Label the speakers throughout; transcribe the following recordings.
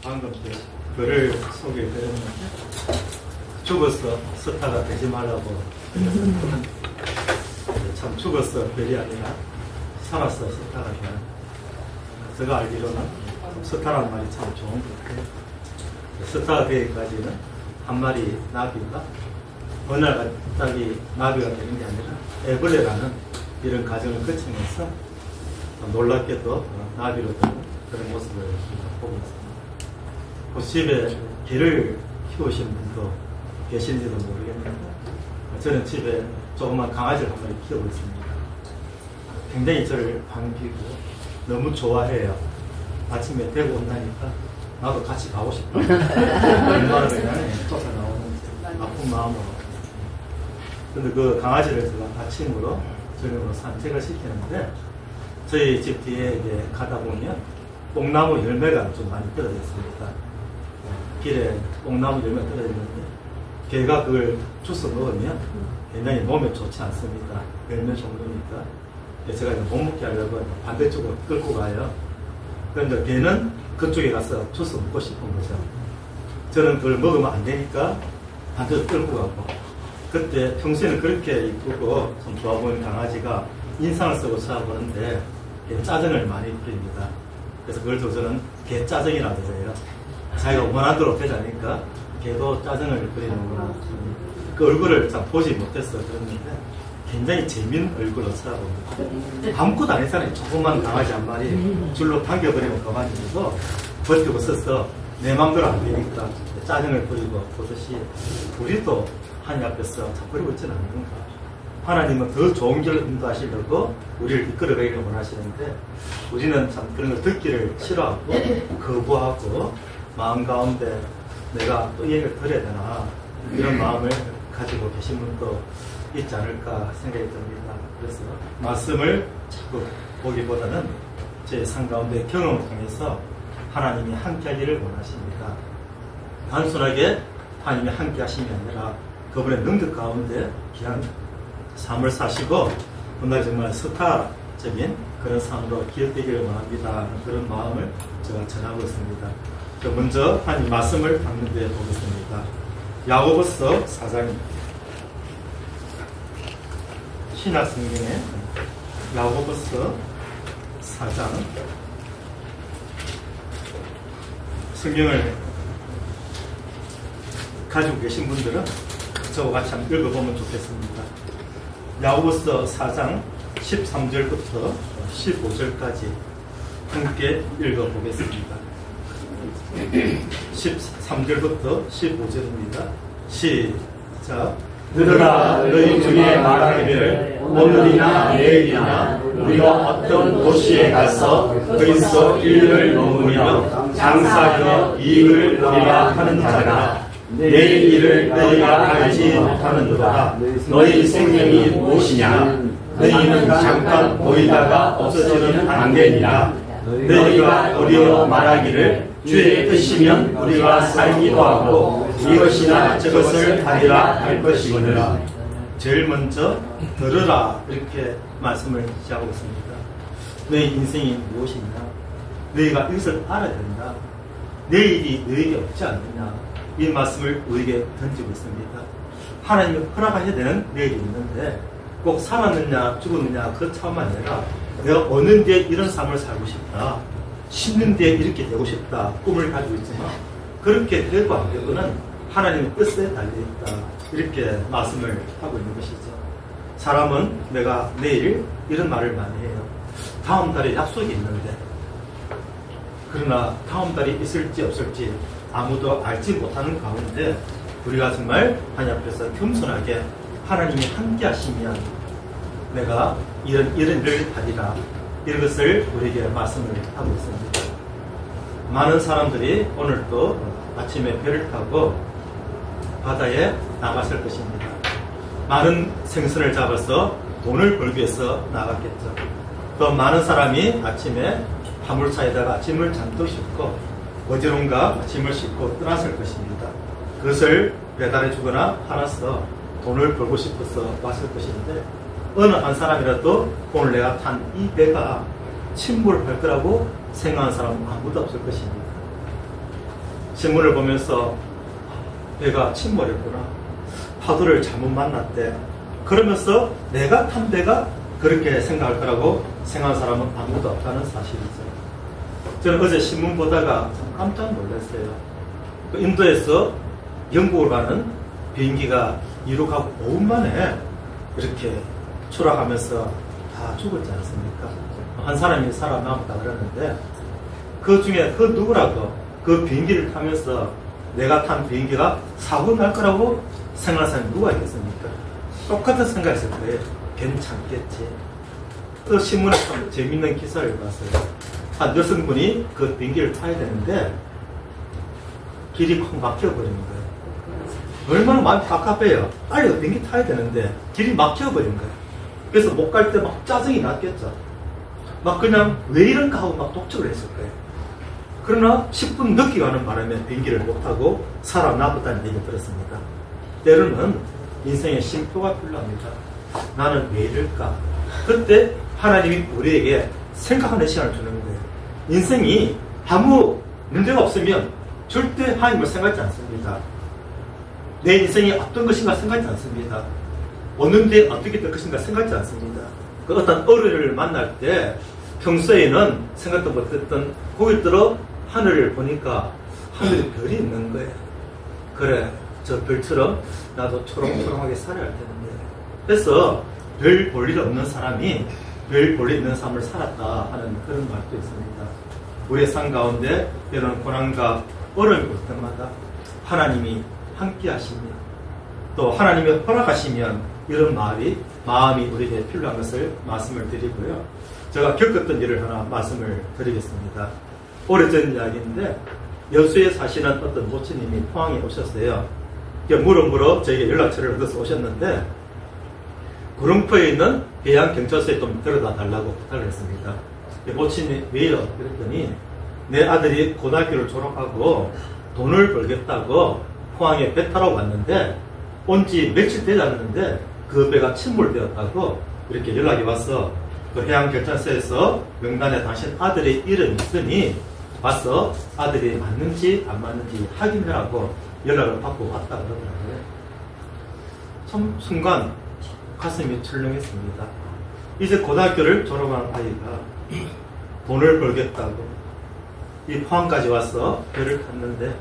Speaker 1: 방금 글을 소개해드렸는데 죽어서 스타가 되지 말라고 참 죽어서 별이 아니라 살아서 스타가 되는, 제가 알기로는 스타라는 말이 참 좋은 것 같아요. 스타가 되기까지는 한 마리 나비가 어느 날 갑자기 나비가 되는 게 아니라 애벌레라는 이런 과정을 거치면서 놀랍게도 나비로 되는 그런 모습을 보고 있습니다. 그 집에 개를 키우신 분도 계신지도 모르겠는데 저는 집에 조그만 강아지를 한 마리 키우고 있습니다. 굉장히 저를 반기고 너무 좋아해요. 아침에 데리고 온다니까 나도 같이 가고 싶다. 얼마나 그냥 쫓아나오는 아픈 마음으로. 근데 그 강아지를 제가 아침으로 저녁으로 산책을 시키는데 저희 집 뒤에 이제 가다 보면 뽕나무 열매가 좀 많이 떨어져 있습니다. 길에 뽕나무 열매가 떨어져 있는데 개가 그걸 주워 먹으면 굉장히 몸에 좋지 않습니다. 열매 종류니까. 제가 못 먹게 하려고 반대쪽으로 끌고 가요. 그런데 개는 그쪽에 가서 주워 먹고 싶은 거죠. 저는 그걸 먹으면 안 되니까 반대쪽으로 끌고 가고, 그때 평소에는 그렇게 이쁘고 좀 좋아 보이는 강아지가 인상을 쓰고 찾아보는데 짜증을 많이 부립니다. 그래서 그걸 또 저는 개 짜증이라고 해요. 자기가 원하는 대로 되자니까 개도 짜증을 부리는구나. 그 얼굴을 참 보지 못해서 그랬는데 굉장히 재밌는 얼굴로 쳐다봅니다. 아무것도 안 했잖아요. 조그만 강아지 한 마리 줄로 당겨버리면 그만두고 버티고 서서 내 맘대로 안 되니까 짜증을 부리고 보듯이 우리도 하나님 앞에서 잡버리고 있지는 않는가. 하나님은 더 좋은 길을 인도하시려고 우리를 이끌어가기를 원하시는데 우리는 참 그런 걸 듣기를 싫어하고 거부하고 마음 가운데 내가 또 얘기를 들어야 되나 이런 마음을 가지고 계신 분도 있지 않을까 생각이 듭니다. 그래서 말씀을 자꾸 보기보다는 제 삶 가운데 경험을 통해서 하나님이 함께 하기를 원하십니다. 단순하게 하나님이 함께 하심이 아니라 그분의 능력 가운데 귀한 삶을 사시고 오늘 정말 스타적인 그런 삶으로 기억되기를 원합니다. 그런 마음을 제가 전하고 있습니다. 먼저 하나님 말씀을 담는 데 보겠습니다. 야고보서 4장입니다. 신약성경에 야고보서 4장, 성경을 가지고 계신 분들은 저와 같이 한번 읽어보면 좋겠습니다. 야고보서 4장 13절부터 15절까지 함께 읽어보겠습니다. 13절부터 15절입니다. 시작.
Speaker 2: 들으라, 너희 중에 말하기를 오늘이나 내일이나 우리가 어떤 도시에 가서 거기서 일을 머무며 장사하여 이익을 누리라 하는 자라. 내일 일을 너희가 알지 못하는도다. 너희 생명이 무엇이냐? 너희는 잠깐 보이다가 없어지는 안개니라. 너희가 어려워 말하기를 주의 뜻이면 우리가 살기도 하고 이것이나 저것을 하리라 할 것이거니와.
Speaker 1: 제일 먼저 들으라 이렇게 말씀을 시작하고 있습니다. 너희 인생이 무엇이냐? 너희가 이것을 알아야 된다. 내일이 너에게 없지 않느냐? 이 말씀을 우리에게 던지고 있습니다. 하나님이 허락하셔야 되는 내일이 있는데 꼭 살았느냐 죽었느냐 그 차원만 아니라 내가 어느 데에 이런 삶을 살고 싶다, 10년 뒤에 이렇게 되고 싶다 꿈을 가지고 있지만 그렇게 되고 안 되고는 하나님의 뜻에 달려있다 이렇게 말씀을 하고 있는 것이죠. 사람은 내가 내일 이런 말을 많이 해요. 다음 달에 약속이 있는데, 그러나 다음 달이 있을지 없을지 아무도 알지 못하는 가운데 우리가 정말 하나님 앞에서 겸손하게 하나님이 함께 하시면 내가 이런 일을 하리라, 이런 것을 우리에게 말씀을 하고 있습니다. 많은 사람들이 오늘도 아침에 배를 타고 바다에 나갔을 것입니다. 많은 생선을 잡아서 돈을 벌기 위해서 나갔겠죠. 또 많은 사람이 아침에 화물차에다가 짐을 잔뜩 싣고 어디론가 짐을 싣고 떠났을 것입니다. 그것을 배달해 주거나 팔아서 돈을 벌고 싶어서 왔을 것인데 어느 한 사람이라도 오늘 내가 탄 이 배가 침몰할 거라고 생각하는 사람은 아무도 없을 것입니다. 신문을 보면서 배가 침몰했구나. 파도를 잘못 만났대. 그러면서 내가 탄 배가 그렇게 생각할 거라고 생각하는 사람은 아무도 없다는 사실이죠. 저는 어제 신문 보다가 참 깜짝 놀랐어요. 인도에서 영국으로 가는 비행기가 이륙하고 5분 만에 이렇게 추락하면서 다 죽었지 않습니까? 한 사람이 살아남았다 그러는데 그 중에 그 누구라고 그 비행기를 타면서 내가 탄 비행기가 사고 날 거라고 생각하는 사람이 누가 있겠습니까? 똑같은 생각했을 거예요. 괜찮겠지. 그 신문에 참 재밌는 기사를 봤어요. 한 여성분이 그 비행기를 타야 되는데 길이 확 막혀버리는 거예요. 얼마나 마음이 갑갑해요. 빨리 그 비행기 타야 되는데 길이 막혀버린 거예요. 그래서 못 갈 때 막 짜증이 났겠죠. 막 그냥 왜 이런가 하고 막 독촉을 했을 거예요. 그러나 10분 늦게 가는 바람에 비행기를 못 타고 살아남았다는 얘기를 들었습니다. 때로는 인생의 쉼표가 필요합니다. 나는 왜 이럴까? 그때 하나님이 우리에게 생각하는 시간을 주는 거예요. 인생이 아무 문제가 없으면 절대 하나님을 생각하지 않습니다. 내 인생이 어떤 것인가 생각하지 않습니다. 어느 데 어떻게 될 것인가 생각하지 않습니다. 그 어떤 어른을 만날 때 평소에는 생각도 못했던 거기 들어 하늘을 보니까 하늘에 별이 있는 거예요. 그래, 저 별처럼 나도 초롱초롱하게 살아야 할 텐데. 그래서 별 볼 일 없는 사람이 별 볼 일 있는 삶을 살았다 하는 그런 말도 있습니다. 우리의 삶 가운데 이런 고난과 어려움이 올 때마다 하나님이 함께 하시면 또 하나님이 허락하시면 이런 마음이 우리에게 필요한 것을 말씀을 드리고요. 제가 겪었던 일을 하나 말씀을 드리겠습니다. 오래전 이야기인데 여수에 사시는 어떤 모친님이 포항에 오셨어요. 물어 저에게 연락처를 얻어서 오셨는데 구릉포에 있는 해양경찰서에 좀 데려다 달라고 부탁을 했습니다. 모친이 왜요? 그랬더니 내 아들이 고등학교를 졸업하고 돈을 벌겠다고 포항에 배 타러 왔는데 온 지 며칠 되지 않았는데 그 배가 침몰되었다고 이렇게 연락이 와서 그 해양경찰서에서 명단에 당신 아들의 이름이 있으니 와서 아들이 맞는지 안 맞는지 확인하라고 연락을 받고 왔다 그러더라고요. 참 순간 가슴이 철렁했습니다. 이제 고등학교를 졸업한 아이가 돈을 벌겠다고 이 포항까지 와서 배를 탔는데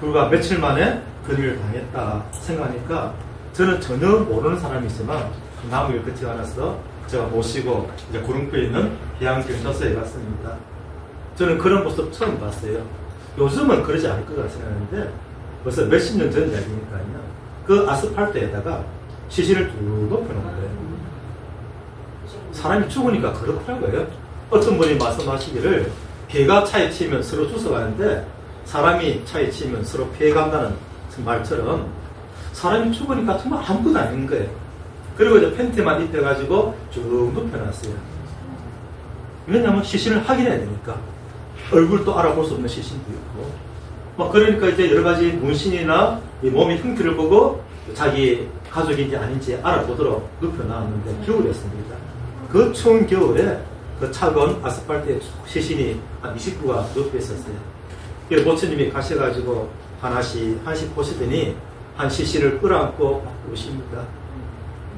Speaker 1: 불과 며칠 만에 그 일을 당했다 생각하니까 저는 전혀 모르는 사람이지만 남을 걷지 않아서 제가 모시고 이제 구릉포에 있는 해양경찰서에 갔습니다. 저는 그런 모습 처음 봤어요. 요즘은 그러지 않을 거라 생각하는데 벌써 몇십 년 전 이야기니까요. 그 아스팔트에다가 시신을 쭉 높여놓은 거예요. 사람이 죽으니까 그렇더라고요. 어떤 분이 말씀하시기를 개가 차에 치면 서로 주워가는데 사람이 차에 치면 서로 피해간다는 말처럼 사람이 죽으니까 정말 아무것도 아닌 거예요. 그리고 이제 팬티만 입혀가지고 쭉 눕혀놨어요. 왜냐하면 시신을 확인해야 되니까. 얼굴도 알아볼 수 없는 시신도 있고. 막 그러니까 이제 여러 가지 문신이나 이 몸의 형태를 보고 자기 가족인지 아닌지 알아보도록 눕혀놨는데 겨울이었습니다. 그 추운 겨울에 그 차가운 아스팔트에 시신이 한 20구가 눕혀 있었어요. 모처님이 가셔가지고 하나씩 보시더니 한 시신을 끌어안고 오십니다.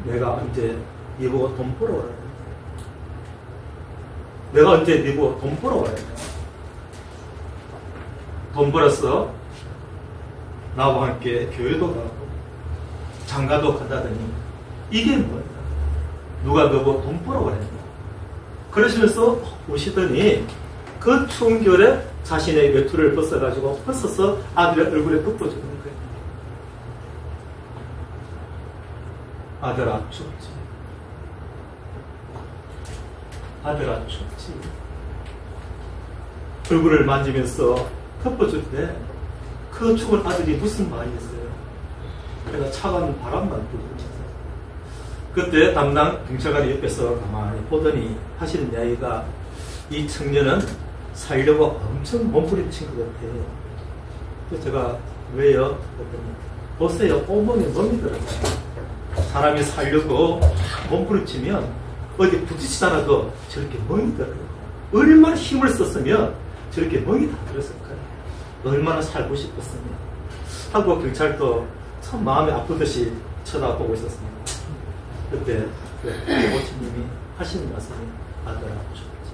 Speaker 1: 내가 언제 니보고 돈 벌어와야 돼? 내가 언제 니보고 돈 벌어와야 돼? 돈 벌어서 나와 함께 교회도 가고 장가도 간다더니 이게 뭐야? 누가 너보고 돈 벌어와야 돼? 그러시면서 오시더니 그 추운 겨울에 자신의 외투를 벗어서 아들의 얼굴에 덮어주는 거예요. 아들아 춥지. 아들아 춥지. 얼굴을 만지면서 덮어줄 때 그 추운 아들이 무슨 말이 있어요? 그래서 차가운 바람만 불고 그때 담당 경찰관이 옆에서 가만히 보더니 하시는 이야기가 이 청년은 살려고 엄청 몸부림친 것 같아요. 그래서 제가 왜요? 그랬더니 보세요. 온몸에 멍이 들어가요. 사람이 살려고 몸부림치면 어디 부딪히지 않아도 저렇게 멍이 들어요. 얼마나 힘을 썼으면 저렇게 멍이 다 들었을 거예요. 얼마나 살고 싶었습니까? 하고 경찰도 참 마음이 아프듯이 쳐다보고 있었습니다. 그때 모친님이 하시는 말씀이 아들아 죽었지.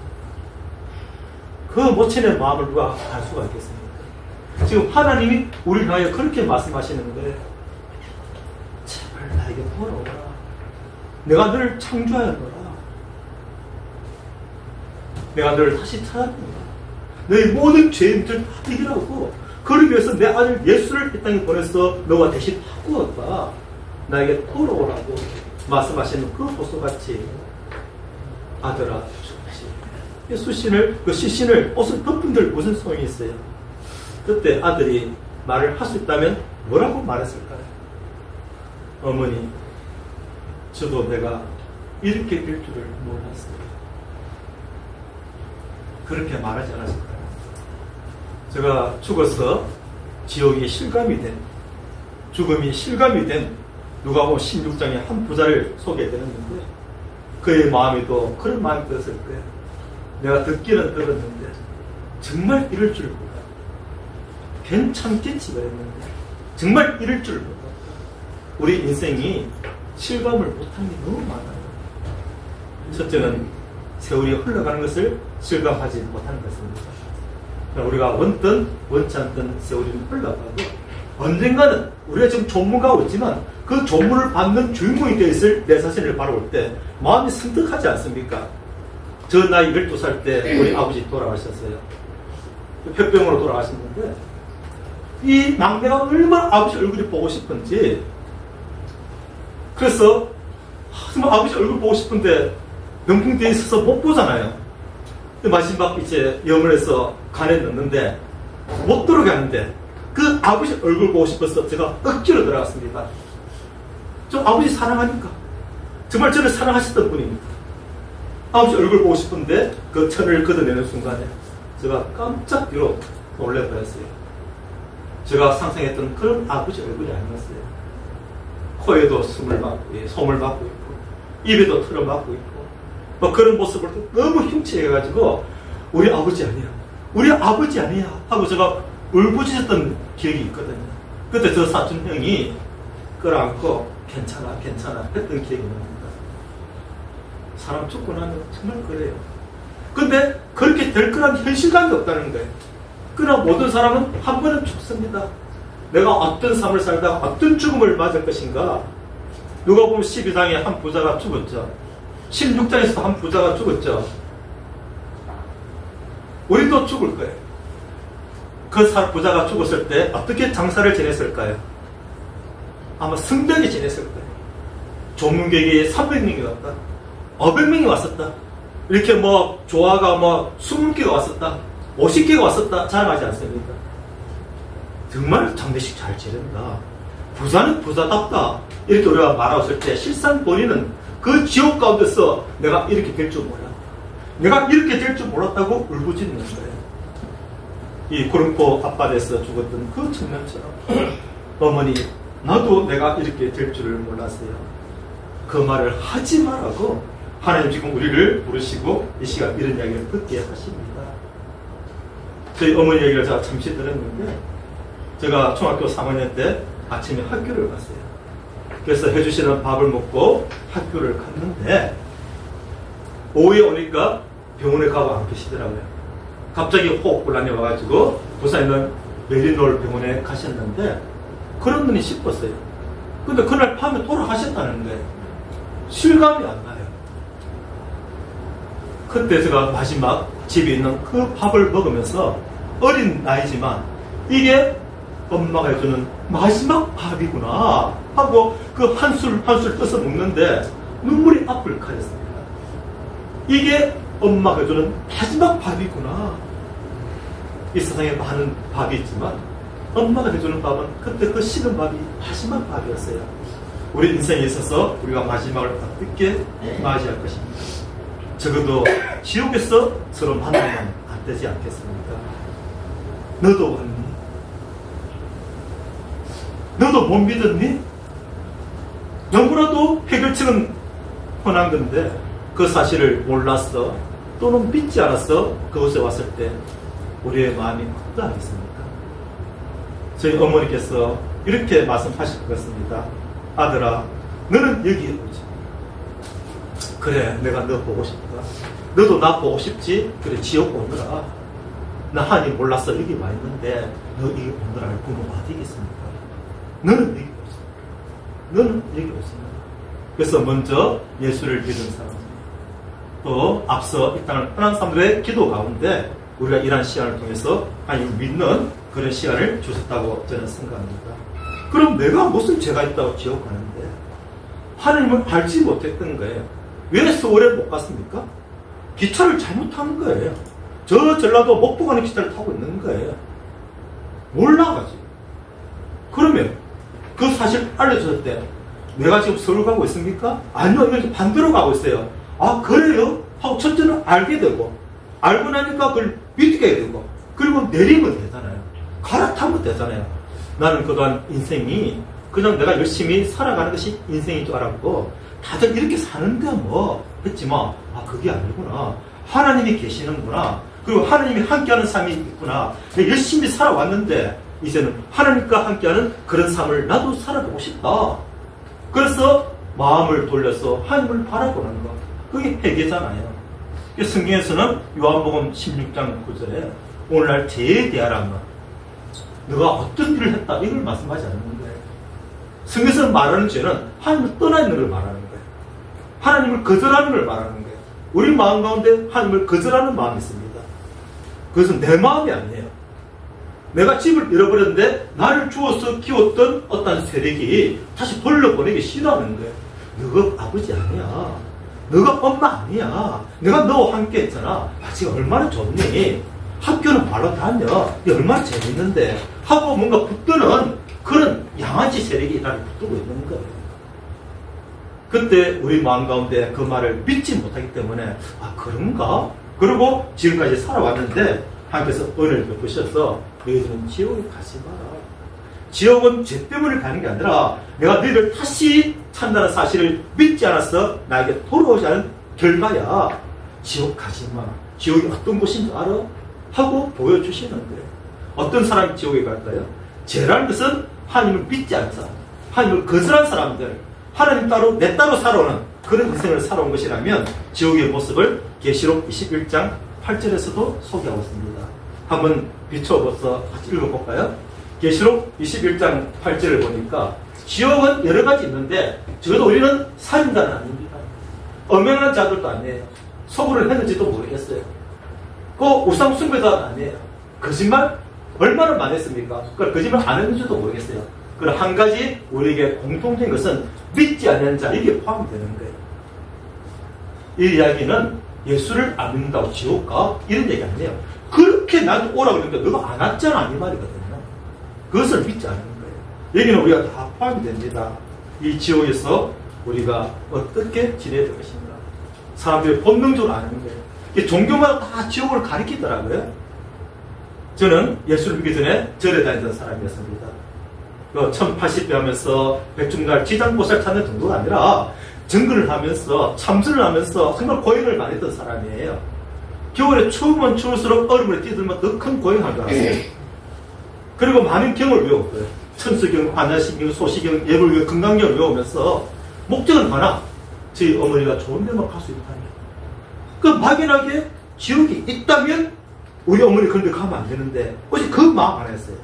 Speaker 1: 그 모친의 마음을 누가 알 수가 있겠습니까? 지금 하나님이 우리를 향하여 그렇게 말씀하시는 거예요. 제발 나에게 돌아오라. 내가 너를 창조하였노라. 내가 너를 다시 찾았노라. 너의 모든 죄인들 다 이기라고. 그러기 위해서 내 아들 예수를 이 땅에 보내서 너와 대신 바꾸었다. 나에게 돌아오라고 말씀하시는 그 호소같이 아들아 죽지. 수신을, 그 시신을 옷을 덮은들 무슨 소용이 있어요? 그때 아들이 말을 할 수 있다면 뭐라고 말했을까요? 어머니, 저도 내가 이렇게 될 줄을 몰랐어요. 그렇게 말하지 않았을까요? 제가 죽어서 지옥이 실감이 된, 죽음이 실감이 된 누가복음 16장의 한 부자를 소개해드렸는데 그의 마음에도 그런 마음이 들었을 거예요. 내가 듣기는 들었는데 정말 이럴 줄 몰랐다. 괜찮겠지 그랬는데 정말 이럴 줄 몰랐다. 우리 인생이 실감을 못한 게 너무 많아요. 첫째는 세월이 흘러가는 것을 실감하지 못하는 것입니다. 우리가 원든 원치 않던 세월이 흘러가고 언젠가는 우리가 지금 조문가고 있지만 그 조문을 받는 주인공이 되어 있을 내 자신을 바라볼 때 마음이 승득하지 않습니까? 저 나이 12살 때 우리 아버지 돌아가셨어요. 폐병으로 돌아가셨는데 이 막내가 얼마나 아버지 얼굴이 보고 싶은지, 그래서 정말 아버지 얼굴 보고 싶은데 명품대에 있어서 못 보잖아요. 마지막 이제 영원에서 간에 넣는데 못 들어가는데 그 아버지 얼굴 보고 싶어서 제가 억지로 들어갔습니다. 저 아버지 사랑하니까. 정말 저를 사랑하셨던 분입니다. 아버지 얼굴 보고 싶은데 그 천을 걷어내는 순간에 제가 깜짝 놀래버렸어요. 제가 상상했던 그런 아버지 얼굴이 아니었어요. 코에도 솜을 맞고 있고 입에도 털을 맞고 있고 뭐 그런 모습을 너무 흉측해가지고 우리 아버지 아니야, 우리 아버지 아니야 하고 제가 울부짖었던 기억이 있거든요. 그때 저 사촌 형이 끌어안고 괜찮아 했던 기억이 납니다. 사람 죽고 나면 정말 그래요. 근데 그렇게 될 거란 현실감이 없다는 거예요. 그러나 모든 사람은 한 번은 죽습니다. 내가 어떤 삶을 살다가 어떤 죽음을 맞을 것인가. 누가 보면 12장에 한 부자가 죽었죠. 16장에서 한 부자가 죽었죠. 우리도 죽을 거예요. 그 부자가 죽었을 때 어떻게 장사를 지냈을까요? 아마 승벽이 지냈을 거예요. 조문객이 300명이 왔다, 500명이 왔었다, 이렇게 뭐 조화가 뭐 20개가 왔었다, 50개가 왔었다, 자랑하지 않습니까? 정말 장례식 잘 치른다, 부자는 부자답다, 이렇게 우리가 말하고 때 실상 본인은 그 지옥 가운데서 내가 이렇게 될 줄 몰랐다, 내가 이렇게 될 줄 몰랐다고 울부짖는 거예요. 이 구름포 앞바다에서 죽었던 그 청년처럼 어머니, 나도 내가 이렇게 될 줄을 몰랐어요. 그 말을 하지 말라고 하나님 지금 우리를 부르시고 이 시간 이런 이야기를 듣게 하십니다. 저희 어머니 얘기를 제가 잠시 들었는데, 제가 중학교 3학년 때 아침에 학교를 갔어요. 그래서 해주시는 밥을 먹고 학교를 갔는데 오후에 오니까 병원에 가고 안 계시더라고요. 갑자기 호흡곤란이 와가지고 부산에 있는 메리놀 병원에 가셨는데 그런 분이 싶었어요. 근데 그날 밤에 돌아가셨다는 거예요. 실감이 안 나요. 그때 제가 마지막 집에 있는 그 밥을 먹으면서 어린 나이지만 이게 엄마가 해주는 마지막 밥이구나 하고 그 한술 한술 떠서 먹는데 눈물이 앞을 가렸습니다. 이게 엄마가 해주는 마지막 밥이구나. 이 세상에 많은 밥이 있지만 엄마가 해주는 밥은 그때 그 식은 밥이 마지막 밥이었어요. 우리 인생에 있어서 우리가 마지막을 어떻게 맞이할 것입니다. 적어도 지옥에서 서로 만나면 안 되지 않겠습니까? 너도 왔니? 너도 못 믿었니? 너무나도 해결책은 뻔한 건데 그 사실을 몰랐어 또는 믿지 않았어 그곳에 왔을 때 우리의 마음이 어떠하겠습니까? 저희 어머니께서 이렇게 말씀하실 것 같습니다. 아들아, 너는 여기에 오지. 그래, 내가 너 보고 싶다. 너도 나 보고 싶지? 그래, 지옥 오느라. 나 하나님 몰라서 여기 와 있는데 너 여기 오느라 부모가 어디 있겠습니까? 너는 여기 오지. 너는 여기 오십니다. 그래서 먼저 예수를 믿은 사람, 또 앞서 이 땅을 떠난 사람들의 기도 가운데 우리가 이러한 시간을 통해서 하나님을 믿는 그런 시간을 주셨다고 저는 생각합니다. 그럼 내가 무슨 죄가 있다고 지옥 가는데 하나님을 알지 못했던 거예요. 왜 서울에 못 갔습니까? 기차를 잘못한 거예요. 저 전라도 목포 가는 기차를 타고 있는 거예요. 몰라가지고. 그러면 그 사실 알려줬을 때 내가 지금 서울 가고 있습니까? 아니요, 이렇게 반대로 가고 있어요. 아, 그래요? 하고 첫째는 알게 되고, 알고 나니까 그걸 믿게 되고, 그리고 내리면 되잖아요. 갈아타면 되잖아요. 나는 그동안 인생이 그냥 내가 열심히 살아가는 것이 인생인 줄 알았고, 다들 이렇게 사는데 뭐 했지만, 아, 그게 아니구나. 하나님이 계시는구나. 그리고 하나님이 함께하는 삶이 있구나. 내가 열심히 살아왔는데 이제는 하나님과 함께하는 그런 삶을 나도 살아보고 싶다. 그래서 마음을 돌려서 하나님을 바라보는 것. 그게 회개잖아요. 성경에서는 요한복음 16장 9절에 오늘날 죄에 대하라는 것. 너가 어떤 일을 했다. 이걸 말씀하지 않는 거예요. 성경에서 말하는 죄는 하나님을 떠나 있는 걸 말하는 거예요. 하나님을 거절하는 걸 말하는 거예요. 우리 마음 가운데 하나님을 거절하는 마음이 있습니다. 그것은 내 마음이 아니에요. 내가 집을 잃어버렸는데 나를 주어서 키웠던 어떤 세력이 다시 돌려보내기 싫어하는 거예요. 너가 아버지 아니야. 너가 엄마 아니야. 내가 너와 함께 했잖아. 아, 지금 얼마나 좋니? 학교는 바로 다녀. 이게 얼마나 재밌는데. 하고 뭔가 붙드는 그런 양아치 세력이 나를 붙들고 있는 거예요. 그때 우리 마음 가운데 그 말을 믿지 못하기 때문에 아, 그런가? 그리고 지금까지 살아왔는데 하나님께서 은혜를 베푸셔서 너희들은 지옥에 가지 마라. 지옥은 죄 때문에 가는 게 아니라 내가 너희를 다시 찬다는 사실을 믿지 않아서 나에게 돌아오지 않은 결과야. 지옥 가지 마. 지옥이 어떤 곳인 줄 알아? 하고 보여주시는 거예요. 어떤 사람이 지옥에 갈까요? 죄라는 것은 하나님을 믿지 않는 사람, 하나님을 거절한 사람들, 하나님 따로 내 따로 살아오는 그런 인생을 살아온 것이라면 지옥의 모습을 계시록 21장 8절에서도 소개하고 있습니다. 한번 비춰봐서 같이 읽어볼까요? 계시록 21장 8절을 보니까 지옥은 여러 가지 있는데 적어도 우리는 살인자는 아닙니다. 엄명한 자들도 아니에요. 소구를 했는지도 모르겠어요. 그 우상 숭배자는 아니에요. 거짓말 얼마나 많이 했습니까? 그걸 거짓말 안 했는지도 모르겠어요. 그럼 한 가지 우리에게 공통된 것은 믿지 않는 자, 이게 포함되는 거예요. 이 이야기는 예수를 안 믿는다고 지옥 가? 이런 얘기 아니에요. 그렇게 나한테 오라고 그러는데 너가 안 왔잖아, 이 말이거든요. 그것을 믿지 않는 거예요. 여기는 우리가 다 포함이 됩니다. 이 지옥에서 우리가 어떻게 지내야 될 것인가. 사람들이 본능적으로 아는 거예요. 이게 종교마다 다 지옥을 가리키더라고요. 저는 예수를 믿기 전에 절에 다니던 사람이었습니다. 1080배 하면서 백중달 지장보살 찾는 정도가 아니라 정근을 하면서 참선을 하면서 정말 고행을 많이 했던 사람이에요. 겨울에 추우면 추울수록 얼음을 뛰들면 더 큰 고행을 할 줄 알았어요. 그리고 많은 경을 외웠어요. 천수경, 반야신경, 소시경, 예불경, 건강경을 외우면서 목적은 하나, 저희 어머니가 좋은 데만 갈 수 있다면, 그 막연하게 지옥이 있다면 우리 어머니 그런 데 가면 안 되는데 어제 그 마음 안 했어요.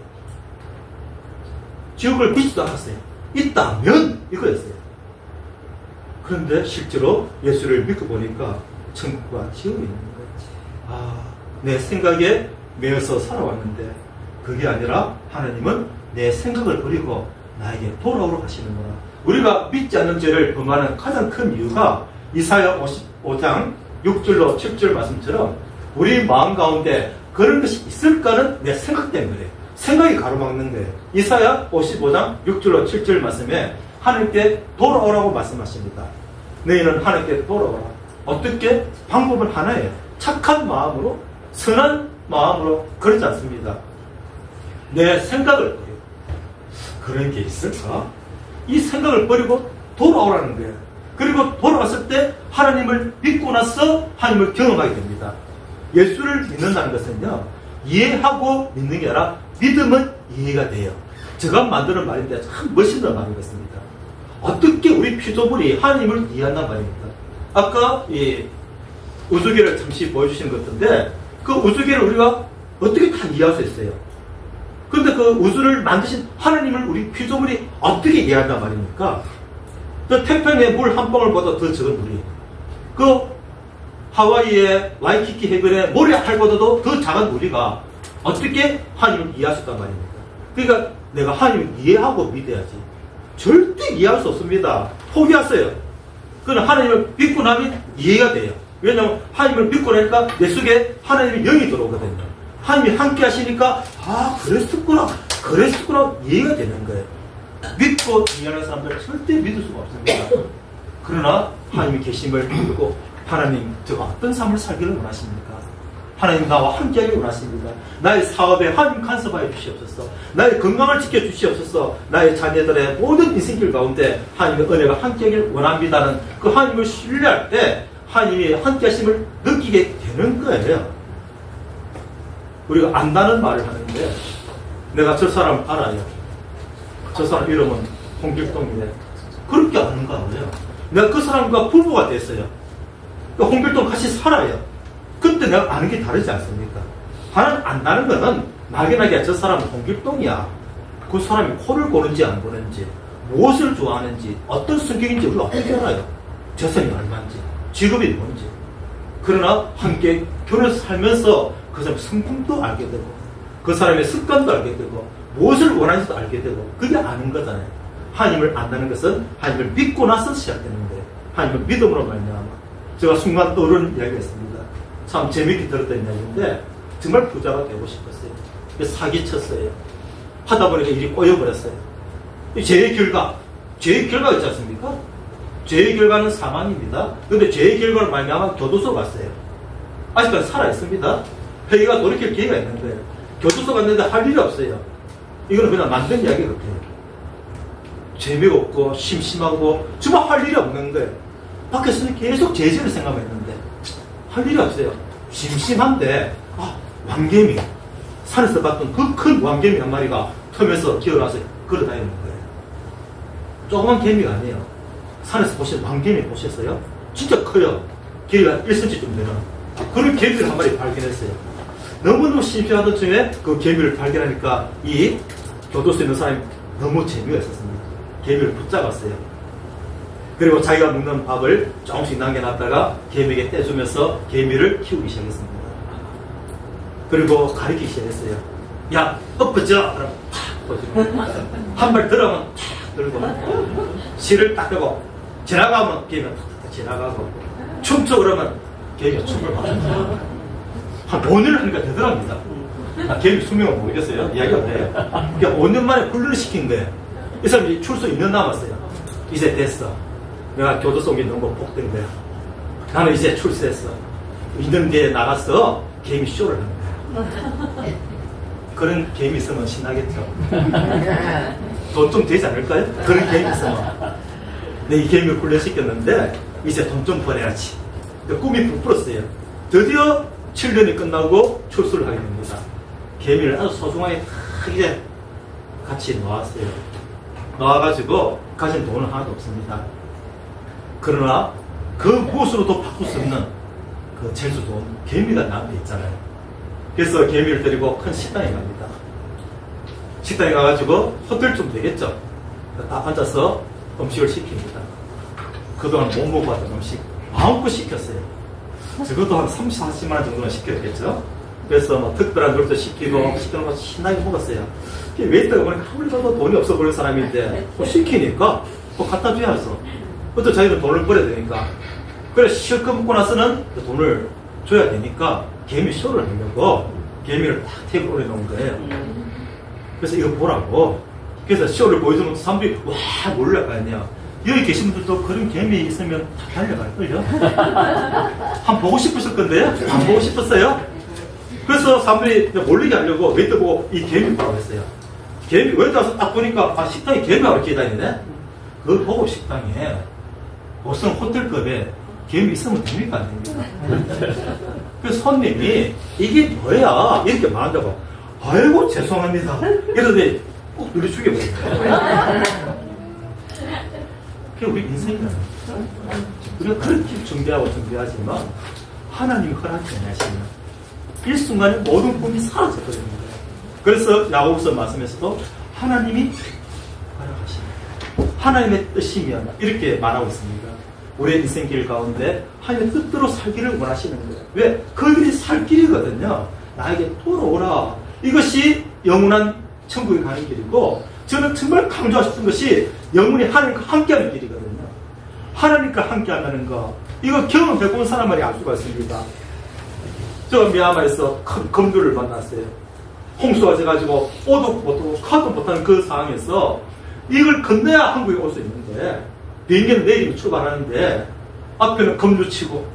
Speaker 1: 지옥을 믿지도 않았어요. 있다면 이거였어요. 그런데 실제로 예수를 믿고 보니까 천국과 지옥이 있는 거예요. 아, 내 생각에 매여서 살아왔는데 그게 아니라 하나님은 내 생각을 버리고 나에게 돌아오러 하시는구나. 우리가 믿지 않는 죄를 범하는 가장 큰 이유가 이사야 55장 6절로 7절 말씀처럼 우리 마음 가운데 그런 것이 있을까는 내 생각 때문에 생각이 가로막는 거예요. 이사야 55장 6절로 7절 말씀에 하나님께 돌아오라고 말씀하십니다. 너희는 하나님께 돌아오라. 어떻게? 방법은 하나예요. 착한 마음으로, 선한 마음으로. 그렇지 않습니다. 내 생각을 버리고. 그런 게 있을까? 이 생각을 버리고 돌아오라는 거예요. 그리고 돌아왔을 때 하나님을 믿고 나서 하나님을 경험하게 됩니다. 예수를 믿는다는 것은요, 이해하고 믿는 게 아니라 믿으면 이해가 돼요. 제가 만드는 말인데 참 멋있는 말이겠습니다. 어떻게 우리 피조물이 하나님을 이해한단 말입니까? 아까 이 우주계를 잠시 보여주신 것 같은데 그 우주계를 우리가 어떻게 다 이해할 수 있어요? 그런데 그 우주를 만드신 하나님을 우리 피조물이 어떻게 이해한단 말입니까? 그 태평양의 물 한 방울보다 더 적은 물이 그 하와이의 와이키키 해변의 모래알보다도 더 작은 우리가 어떻게 하나님을 이해할 수 있단 말입니까? 그러니까 내가 하나님을 이해하고 믿어야지. 절대 이해할 수 없습니다. 포기하세요. 그러나 하나님을 믿고 나면 이해가 돼요. 왜냐하면 하나님을 믿고 나니까 내 속에 하나님의 영이 들어오거든요. 하나님이 함께 하시니까 아 그랬었구나 이해가 되는 거예요. 믿고 이해하는 사람들 절대 믿을 수가 없습니다. 그러나 하나님이 계심을 믿고 하나님 제가 어떤 삶을 살기를 원하십니까? 하나님 나와 함께하기를 원하십니다. 나의 사업에 하나님 간섭하여 주시옵소서. 나의 건강을 지켜주시옵소서. 나의 자녀들의 모든 인생길 가운데 하나님의 은혜가 함께하기를 원합니다는 그 하나님을 신뢰할 때 하나님이 함께하심을 느끼게 되는 거예요. 우리가 안다는 말을 하는데 내가 저 사람 알아요. 저 사람 이름은 홍길동이네. 그렇게 아는가 봐요. 내가 그 사람과 부부가 됐어요. 홍길동 같이 살아요. 그때 내가 아는 게 다르지 않습니까? 하나는 안다는 거는 막연하게 저 사람은 홍길동이야. 그 사람이 코를 고는지 안 고는지 무엇을 좋아하는지 어떤 성격인지 우리가 어떻게 알아요? 재산이 얼마인지 직업이 뭔지. 그러나 함께 결혼해서 살면서 그 사람의 성품도 알게 되고 그 사람의 습관도 알게 되고 무엇을 원하는지도 알게 되고 그게 아는 거잖아요. 하나님을 안다는 것은 하나님을 믿고 나서 시작되는 거예요. 하나님을 믿음으로 말미암아. 제가 순간 떠오르는 이야기가 있습니다. 참 재밌게 들었던 이야기인데 정말 부자가 되고 싶었어요. 그래서 사기쳤어요. 하다 보니까 일이 꼬여버렸어요. 죄의 결과 있지 않습니까? 죄의 결과는 사망입니다. 그런데 죄의 결과를 말미암아 교도소 갔어요. 아직까지 살아있습니다. 회의가 돌이킬 기회가 있는 거예요. 교도소 갔는데 할 일이 없어요. 이거는 그냥 만든 이야기 같아요. 재미없고 심심하고 정말 할 일이 없는 거예요. 밖에서는 계속 죄질을 생각했는데 할 일이 없어요. 심심한데 왕개미 산에서 봤던 그 큰 왕개미 한 마리가 틈에서 기어나서 걸어다니는 거예요. 조그만 개미가 아니에요. 산에서 보신 왕개미 보셨어요? 진짜 커요. 길이가 1cm쯤 되는 그런 개미를 한 마리 발견했어요. 너무너무 심심하던 중에 그 개미를 발견하니까 이 교도소에 있는 사람이 너무 재미가 있었습니다. 개미를 붙잡았어요. 그리고 자기가 먹는 밥을 조금씩 남겨놨다가 개미에게 떼주면서 개미를 키우기 시작했습니다. 그리고 가르치기 시작했어요. 야, 엎어져! 그럼 팍 엎어지고 한 발 들어가면 탁 들고 실을 딱 떼고 지나가면 개미가 탁탁 지나가고 춤춰 그러면 개미가 춤을 맞춰요. 한 5년을 하니까 되더랍니다. 개미 수명은 모르겠어요. 이야기가 돼요. 그러니까 5년 만에 훈련을 시킨 거예요. 이 사람이 출소 2년 남았어요. 이제 됐어. 내가 교도소 옮긴 거 복된 거야. 나는 이제 출세했어. 2년 뒤에 나가서 개미 쇼를 하는 거야. 그런 개미 있으면 신나겠죠. 돈 좀 되지 않을까요? 그런 개미 있으면. 내 이 개미를 훈련시켰는데 이제 돈 좀 벌어야지. 꿈이 부풀었어요. 드디어 7년이 끝나고 출소를 하게 됩니다. 개미를 아주 소중하게 딱 이제 같이 놓았어요. 놓아가지고 가진 돈은 하나도 없습니다. 그러나 그 무엇으로도 바꿀 수 없는 그 제일 좋은 개미가 나한테 있잖아요. 그래서 개미를 데리고 큰 식당에 갑니다. 식당에 가가지고 호텔 좀 되겠죠. 딱 앉아서 음식을 시킵니다. 그동안 못 먹어봤던 음식 마음껏 시켰어요. 적어도 한 30, 40만 원 정도는 시켰겠죠. 그래서 뭐 특별한 것도 시키고 시키는 거 신나게 먹었어요. 웨이터가 보니까 아무리 봐도 돈이 없어 보이는 사람인데 시키니까 갖다 줘야죠. 또 자기는 돈을 벌어야 되니까. 그래 실컷 먹고 나서는 그 돈을 줘야 되니까 개미 쇼를 하려고 개미를 딱 테이블 올려놓은 거예요. 그래서 이거 보라고. 그래서 쇼를 보여주면 사람들이 와 몰려갈 거 아니야. 여기 계신 분들도 그런 개미 있으면 다 달려갈걸요? 한 보고 싶으실 건데요? 안 보고 싶었어요? 그래서 사람들이 몰리게 하려고 웨이터 보고 이 개미 보라고 했어요. 개미 웨이터 와서 딱 보니까 식당에 개미가 이렇게 다니네? 그걸 보고 식당에 무슨 호텔급에 개미 있으면 됩니까? 안 됩니까? 그래서 손님이 이게 뭐야? 이렇게 말한다고. 아이고 죄송합니다. 이러더니 꼭 누리 죽여버립니다. 그게 우리 인생이라는 거죠. 우리가 그렇게 준비하지만 하나님이 허락지 않으시면 일순간에 모든 꿈이 사라져버리는 거예요. 그래서 야고보서 말씀에서도 하나님이 허락하시면 하나님의 뜻이면 이렇게 말하고 있습니다. 우리의 인생길 가운데 하나님의 뜻대로 살기를 원하시는 거예요. 왜? 그 길이 살 길이거든요. 나에게 돌아오라. 이것이 영원한 천국에 가는 길이고, 저는 정말 강조하고 싶은 것이 영원히 하나님과 함께하는 길이거든요. 하나님과 함께한다는 거, 이거 경험해본 사람만이 알 수가 있습니다. 저 미얀마에서 큰 검도를 만났어요. 홍수가 져가지고 오도 못하고 카도 못하는 그 상황에서 이걸 건너야 한국에 올 수 있는데, 비행기는 내일 출발하는데 앞에는 검도 치고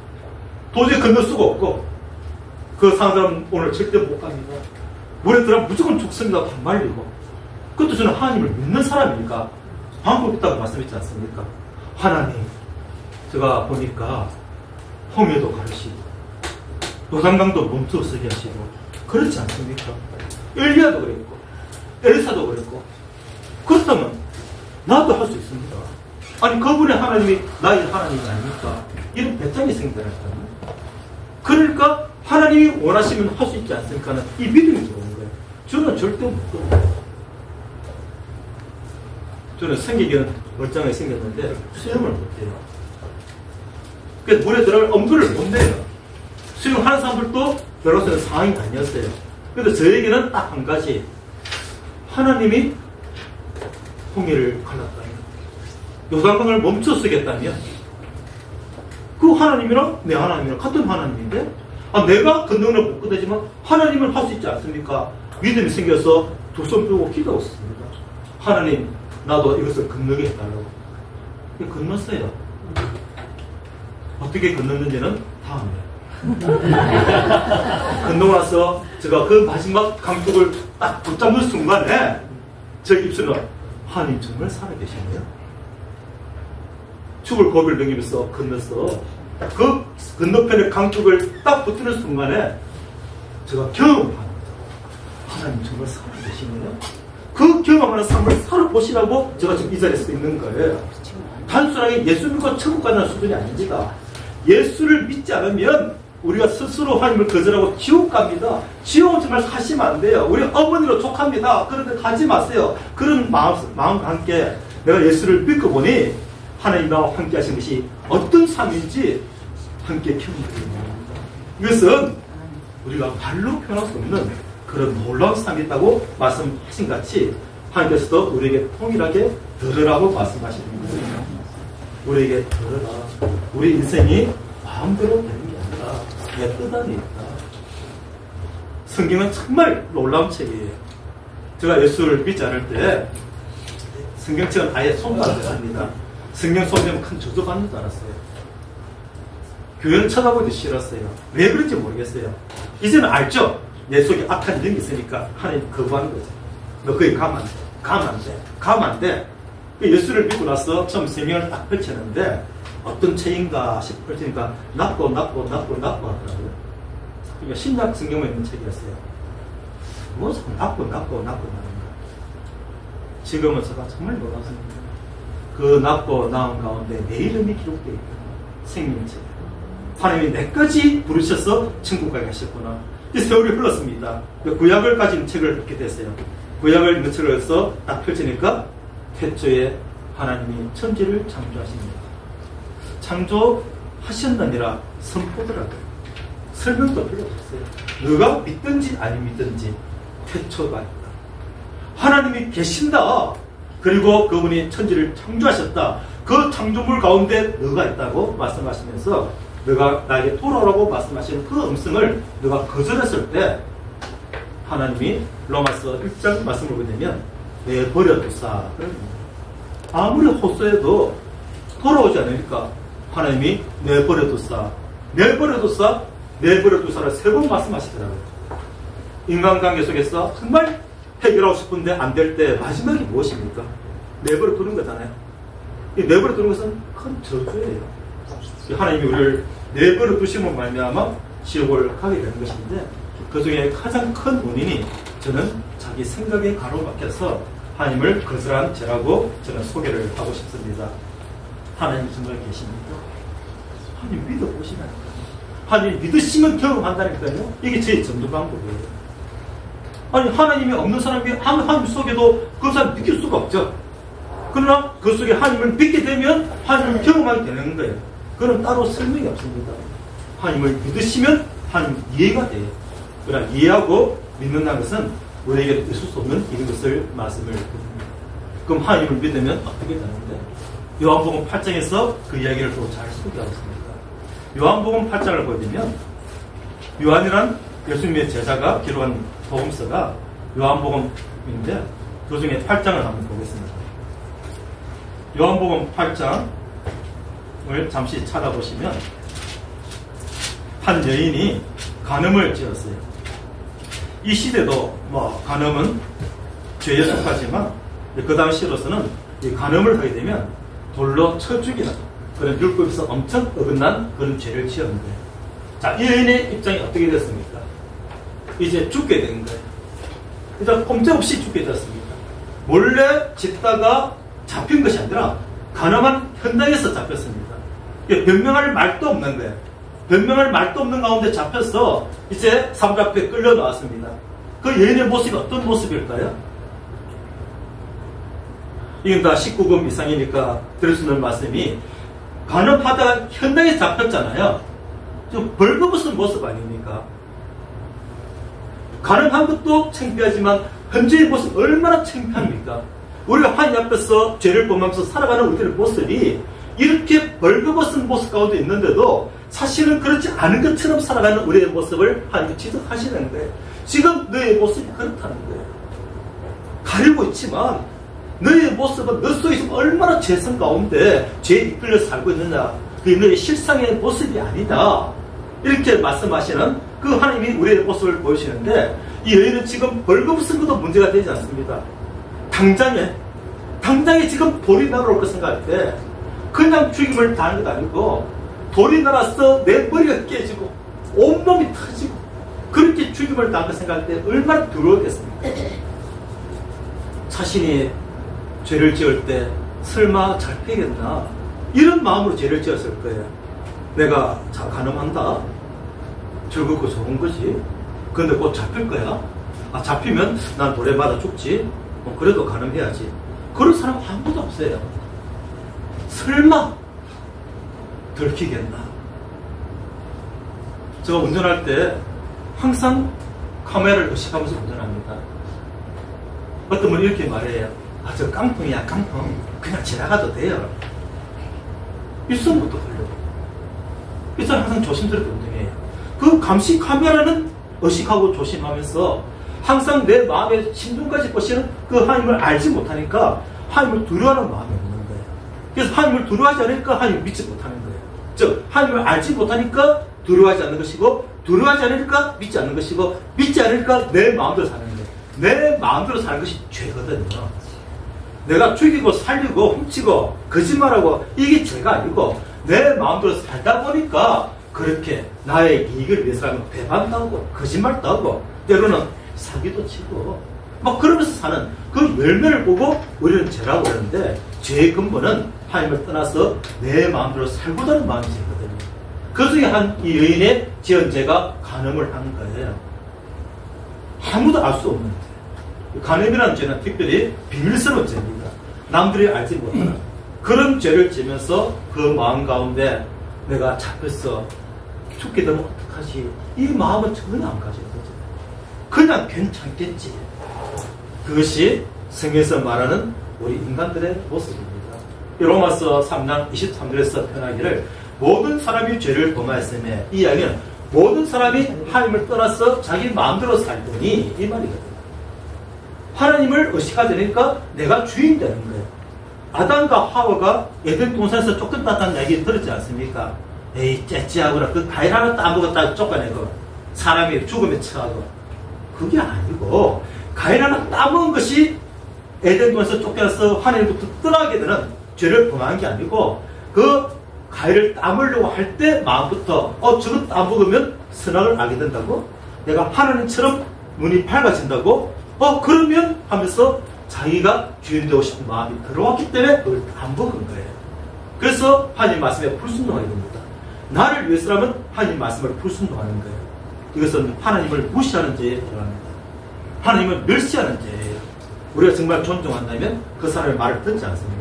Speaker 1: 도저히 건널 수가 없고, 그 사람들은 오늘 절대 못 갑니다. 물에 들어가면 무조건 죽습니다. 다 말리고. 그것도 저는 하나님을 믿는 사람이니까 방법이 있다고 말씀했지 않습니까? 하나님, 제가 보니까 홍해도 가르시고 요단강도 멈춰서게 하시고 그렇지 않습니까? 엘리야도 그랬고 엘리사도 그랬고, 그렇다면 나도 할 수 있습니다. 아니 그분의 하나님이 나의 하나님이 아닙니까? 이런 배짱이 생겨났다면, 그러니까 하나님이 원하시면 할 수 있지 않습니까? 이 믿음이 들어오는 거예요. 저는 절대 못 들어요. 저는 생기기는 멀쩡하게 생겼는데 수영을 못해요. 그래서 물에 들어갈 엄두를 못 내요. 수영하는 사람들도 별로서는 상황이 아니었어요. 그래서 저에게는 딱 한 가지, 하나님이 홍해를 갈랐다면, 요단강을 멈춰 쓰겠다면 그 하나님이랑 내 하나님이랑 같은 하나님인데, 내가 건너는 못 건너지만 하나님은 할 수 있지 않습니까? 믿음이 생겨서 두 손 펴고 기도했습니다. 하나님, 나도 이것을 건너게 해달라고. 건넜어요. 어떻게 건넜는지는 다음에. 건너고 나서 제가 그 마지막 강둑을 딱 붙잡는 순간에 제 입술은, 하나님 정말 살아계시네요. 죽을 고비를 넘기면서 건너서 그 건너편의 강둑을 딱 붙는 순간에 제가 경험합니다. 하나님 정말 살아계시네요. 그 경험하는 삶을 살아보시라고 제가 지금 이 자리에 서 있는 거예요. 단순하게 예수 믿고 천국 가는 수준이 아닙니다. 예수를 믿지 않으면 우리가 스스로 하나님을 거절하고 지옥 갑니다. 지옥은 정말 가시면 안 돼요. 우리 어머니로 족합니다. 그런데 가지 마세요. 그런 마음과 함께 내가 예수를 믿고 보니 하나님 나와 함께 하신 것이 어떤 삶인지 함께 경험드립니다. 이것은 우리가 말로 표현할 수 없는 그런 놀라운 삶이 있다고 말씀하신 같이 하나님께서도 우리에게 통일하게 들으라고 말씀하시는 거예요. 우리에게 들으라. 우리 인생이 마음대로 되는 게 아니라 내 뜻 안에 있다. 성경은 정말 놀라운 책이에요. 제가 예수를 믿지 않을 때 성경책은 아예 손도 안 댔습니다. 성경 손대면 큰 저주 받는 줄 알았어요. 교회는 쳐다보기 싫었어요. 왜 그런지 모르겠어요. 이제는 알죠? 내 속에 악한 영이 있으니까 하나님 거부하는 거죠. 너 거기 가면 안 돼. 가면 안 돼. 예수를 믿고 나서 처음 성경을 딱 펼쳤는데 어떤 책인가 싶으니까 나쁘 하더라고요. 그러니까 신약 성경에 있는 책이었어요. 뭐 자꾸 나쁘 하는 거. 지금은 제가 정말 놀랐습니다. 그 나쁘 나온 가운데 내 이름이 기록되어 있구나. 생명책. 하나님이 내까지 부르셔서 천국 가게 하셨구나. 이 세월이 흘렀습니다. 구약을 가진 책을 읽게 됐어요. 구약을 읽는 책을 해서 딱 펼치니까 태초에 하나님이 천지를 창조하십니다. 창조하셨는 아니라 선포더라고요. 설명도 필요 없어요. 너가 믿든지 안 믿든지 태초가 있다. 하나님이 계신다. 그리고 그분이 천지를 창조하셨다. 그 창조물 가운데 너가 있다고 말씀하시면서 너가 나에게 돌아오라고 말씀하시는 그 음성을 너가 거절했을 때 하나님이 로마서 1장 말씀을 보게 되면 내버려두사. 아무리 호소해도 돌아오지 않으니까 하나님이 내버려두사를 3번 말씀하시더라고요. 인간관계 속에서 정말 해결하고 싶은데 안 될 때 마지막이 무엇입니까? 내버려두는 거잖아요. 이 내버려두는 것은 큰 저주예요. 하나님이 우리를 내버려두심으로 말미암아 지옥을 가게 되는 것인데, 그 중에 가장 큰 원인이 저는 자기 생각에 가로막혀서 하나님을 거절한 죄라고 저는 소개를 하고 싶습니다. 하나님 정말 계십니까? 하나님 믿어보시라니까요. 하나님 믿으시면 경험한다니까요. 이게 제 전도 방법이에요. 아니 하나님이 없는 사람이 하나님 속에도 그 사람 믿길 수가 없죠. 그러나 그 속에 하나님을 믿게 되면 하나님을 경험하게 되는 거예요. 그건 따로 설명이 없습니다. 하나님을 믿으시면 하나님 이해가 돼요. 그러나 이해하고 믿는다는 것은 우리에게 있을 수 없는 이런 것을 말씀을 드립니다. 그럼 하나님을 믿으면 어떻게 되는데? 요한복음 8장에서 그 이야기를 또 잘 소개하고 있습니다. 요한복음 8장을 보면 요한이란 예수님의 제자가 기록한 복음서가 요한복음인데 그 중에 8장을 한번 보겠습니다. 요한복음 8장을 잠시 찾아보시면 한 여인이 간음을 지었어요. 이 시대도 간음은 죄에 속하지만 그 당시로서는 이 간음을 하게 되면 돌로 쳐 죽이는 그런 율법에서 엄청 어긋난 그런 죄를 지었는데, 자, 이 여인의 입장이 어떻게 됐습니까? 이제 죽게 된 거예요. 일단 꼼짝없이 죽게 됐습니다. 몰래 짓다가 잡힌 것이 아니라 간음한 현장에서 잡혔습니다. 변명할 말도 없는 거예요. 변명할 말도 없는 가운데 잡혀서 이제 사람들 앞에 끌려 나왔습니다. 그 여인의 모습이 어떤 모습일까요? 이건 다 19금 이상이니까 들을 수 있는 말씀이, 간음하다가 현장에 잡혔잖아요. 좀 벌거벗은 모습 아닙니까? 간음한 것도 창피하지만 현재의 모습 얼마나 창피합니까? 우리가 하나님 앞에서 죄를 범하면서 살아가는 우리들의 모습이 이렇게 벌거벗은 모습 가운데 있는데도 사실은 그렇지 않은 것처럼 살아가는 우리의 모습을 하나님이 지적하시는 거예요. 지금 너의 모습이 그렇다는 거예요. 가리고 있지만 너의 모습은 너 속에 지금 얼마나 죄성 가운데 죄에 이끌려 살고 있느냐, 그게 너의 실상의 모습이 아니다, 이렇게 말씀하시는 그 하나님이 우리의 모습을 보여주시는데, 이 여인은 지금 벌거벗은 것도 문제가 되지 않습니다. 당장에 지금 돌이 날아올 것 생각할 때 그냥 죽임을 당한 것 아니고 돌이 날아서 내 머리가 깨지고 온몸이 터지고 그렇게 죽임을 당한 것 생각할 때 얼마나 두려웠겠습니까? 자신이 죄를 지을 때 설마 잡히겠나, 이런 마음으로 죄를 지었을 거예요. 내가 간음한다, 즐겁고 좋은 거지, 근데 곧 잡힐 거야. 잡히면 난 돌에 맞아 죽지, 그래도 간음해야지. 그런 사람 아무도 없어요. 설마 들키겠나. 제가 운전할 때 항상 카메라를 의식하면서 운전합니다. 어떤 분이 이렇게 말해요. 저 깡통이야, 깡통. 그냥 지나가도 돼요. 일선부터 걸려요. 일선 항상 조심스럽게 운전해요. 그 감시 카메라는 의식하고 조심하면서 항상 내 마음의 심중까지 보시는 그 하나님을 알지 못하니까 하나님을 두려워하는 마음이 없는 거예요. 그래서 하나님을 두려워하지 않으니까 하나님을 믿지 못하는 거예요. 즉, 하나님을 알지 못하니까 두려워하지 않는 것이고, 두려워하지 않으니까 믿지 않는 것이고, 믿지 않으니까 내 마음대로 사는 거예요. 내 마음대로 사는 것이 죄거든요. 내가 죽이고 살리고 훔치고 거짓말하고 이게 죄가 아니고, 내 마음대로 살다 보니까 그렇게 나의 이익을 위해서 배반도 하고 거짓말도 하고 때로는 사기도 치고 막 그러면서 사는 그 열매를 보고 우리는 죄라고 하는데, 죄의 근본은 하나님을 떠나서 내 마음대로 살고자는 마음이 죄거든요. 그 중에 한 이 여인의 지은 죄가 간음을 한 거예요. 아무도 알 수 없는 죄. 간음이라는 죄는 특별히 비밀스러운 죄입니다. 남들이 알지 못하는 그런 죄를 지면서 그 마음 가운데 내가 잡혔어, 죽게 되면 어떡하지, 이 마음은 전혀 안 가지는 거죠. 그냥 괜찮겠지. 그것이 성경에서 말하는 우리 인간들의 모습입니다. 로마서 3장 23절에서 표현하기를 모든 사람이 죄를 범하였으며, 이 이야기는 모든 사람이 하나님을 떠나서 자기 마음대로 살더니, 이 말이거든요. 하나님을 의식하지 않으니까 내가 주인 되는 거예요. 아담과 하와가 에덴 동산에서 쫓겼다는 얘기 들었지 않습니까? 에이, 째찌하구나. 그 과일 하나 따먹었다 쫓아내고 사람이 죽음에 처하고. 그게 아니고, 과일 하나 따먹은 것이 에덴 동산에서 쫓겨나서 하나님부터 떠나게 되는 죄를 범한 게 아니고, 그 과일을 따먹으려고 할 때 마음부터 저거 따먹으면 선악을 알게 된다고? 내가 하나님처럼 눈이 밝아진다고? 그러면 하면서 자기가 주인 되고 싶은 마음이 들어왔기 때문에 그걸 안 먹은 거예요. 그래서 하나님 말씀에 불순종하게 됩니다. 나를 위해서라면 하나님 말씀을 불순종하는 거예요. 이것은 하나님을 무시하는 죄에 들어갑니다. 하나님을 멸시하는 죄예요. 우리가 정말 존중한다면 그 사람의 말을 듣지 않습니까?